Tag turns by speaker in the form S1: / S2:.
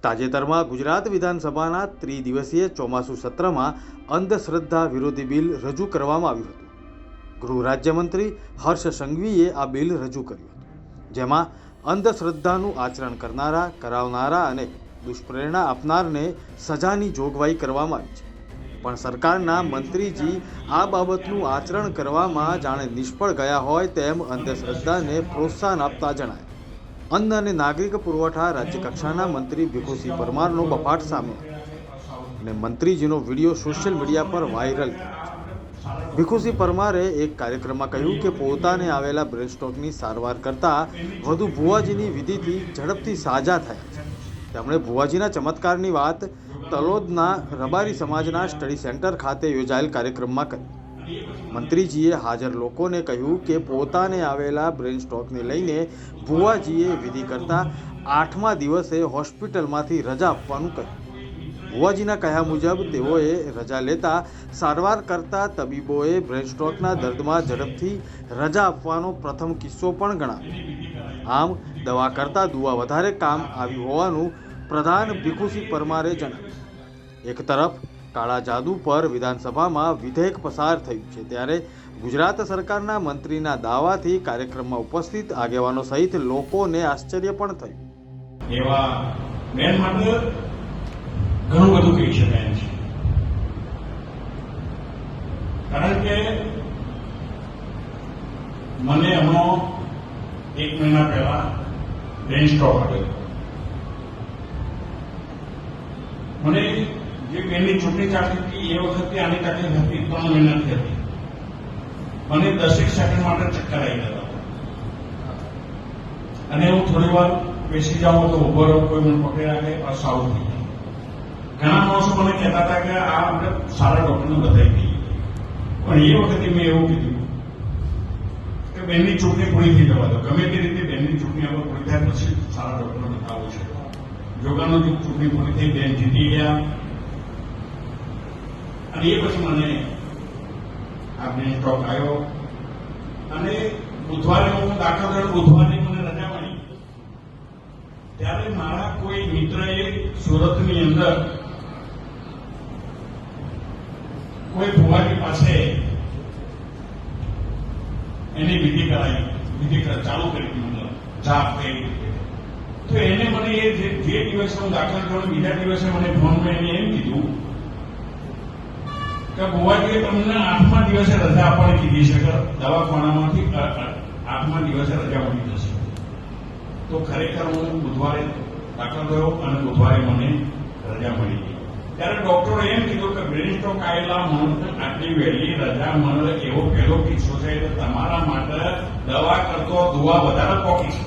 S1: તાજેતરમાં ગુજરાત વિધાનસભાના ત્રિદિવસીય ચોમાસુ સત્રમાં અંધશ્રદ્ધા વિરોધી બિલ રજૂ કરવામાં આવ્યું હતું। ગૃહ રાજ્યમંત્રી હર્ષ સંઘવીએ આ બિલ રજૂ કર્યું હતું, જેમાં અંધશ્રદ્ધાનું આચરણ કરનારા, કરાવનારા અને દુષ્પ્રેરણા આપનારને સજાની જોગવાઈ કરવામાં આવી છે। પણ સરકારના મંત્રીજી આ બાબતનું આચરણ કરવામાં જાણે નિષ્ફળ ગયા હોય તેમ અંધશ્રદ્ધાને પ્રોત્સાહન આપતા જણાય। અન્ન અને નાગરિક પુરવઠા રાજ્ય કક્ષાના મંત્રી ભીખુસિંહ પરમારનો બફાટ સામે અને મંત્રીજીનો વિડીયો સોશિયલ મીડિયા પર વાયરલ થયો છે। ભીખુસિંહ પરમારે એક કાર્યક્રમમાં કહ્યું કે પોતાને આવેલા બ્રેન સ્ટ્રોકની સારવાર કરતાં વધુ ભુવાજીની વિધિથી ઝડપથી સાજા થયા છે। તેમણે ભુવાજીના ચમત્કારની વાત તલોદના રબારી સમાજના સ્ટડી સેન્ટર ખાતે યોજાયેલ કાર્યક્રમમાં કરી। મંત્રીજીએ હાજર લોકોને કહ્યું કે પોતાને આવેલા બ્રેન સ્ટ્રોકને લઈને ભુવાજીએ વિધિ કરતા 8મા દિવસે હોસ્પિટલમાંથી રજા આપવાનું કહ્યું। ભુવાજીના કહ્યા મુજબ તેઓએ રજા લેતા સારવાર કરતા તબીબોએ બ્રેન સ્ટ્રોકના દર્દમાં ઝડપથી રજા આપવાનો પ્રથમ કિસ્સો પણ ગણાવ્યો। આમ દવા કરતાં દુઆ વધારે કામ આવી હોવાનું પ્રધાન ભીખુસિંહ પરમારે જણાવ્યું। એક તરફ કાળા જાદુ પર વિધાનસભામાં વિધેયક પસાર થયું છે, ત્યારે ગુજરાત સરકારના મંત્રીના દાવાથી કાર્યક્રમમાં ઉપસ્થિત આગેવાનો સહિત લોકોને આશ્ચર્ય પણ થયું।
S2: એવા બેન માટે ઘણું બધું કહી શકાય છે, કારણ કે મને હમણાં 1 મહિના પહેલા બ્રેન સ્ટ્રોક આવ્યો। મને જે બેનની ચૂંટણી ચાલતી હતી એ વખતે આની તકલીફ હતી, 3 મહિનાથી હતી। મને 10 સેકન્ડ માટે ચક્કર આવી ગયા અને હું થોડી વાર બેસી જાઉં તો ઉભો રહું, કોઈ મને પકડી રાખે और સારું થઈ જાય। ઘણા માણસો મને કહેતા હતા કે આ આપણે સારા ડોક્ટરને બતાવી દઈએ, પણ એ વખતે મેં એવું કીધું કે બેનની ચૂંટણી પૂરી થઈ જવા દો, ગમે તે રીતે બેનની ચૂંટણી આપણે પૂરી થાય પછી સારા ડોક્ટરને બતાવવું છે। જોગાનો ચૂંટણી પૂરી થઈ, બેન જીતી ગયા અને એ પછી મને આ બ્રેન સ્ટ્રોક આવ્યો અને બુધવારે હું દાખલ થયો, બુધવારે મને રજા મળી। ત્યારે મારા કોઈ મિત્રએ સુરતની અંદર કોઈ ભુવાજી પાસે એની વિધિ કરાવી, વિધિ ચાલુ કરી, મતલબ જાપ કરી। તો એને મને એ જે દિવસે હું દાખલ થયો બીજા દિવસે મને ફોનમાં એને એમ કીધું કે ભુવાજીએ તમને 8મા દિવસે રજા આપવાની કીધી છે, કે દવાખાનામાંથી 8મા દિવસે રજા મળી જશે। તો ખરેખર હું બુધવારે દાખલ થયો અને બુધવારે મને રજા મળી ગઈ। ત્યારે ડોક્ટરે એમ કીધું કે બ્રેન સ્ટ્રોક આવેલા માણસને આટલી વહેલી રજા મળે એવો પહેલો કિસ્સો છે, એટલે તમારા માટે દવા કરતો દુઆ વધારે પોકી છે।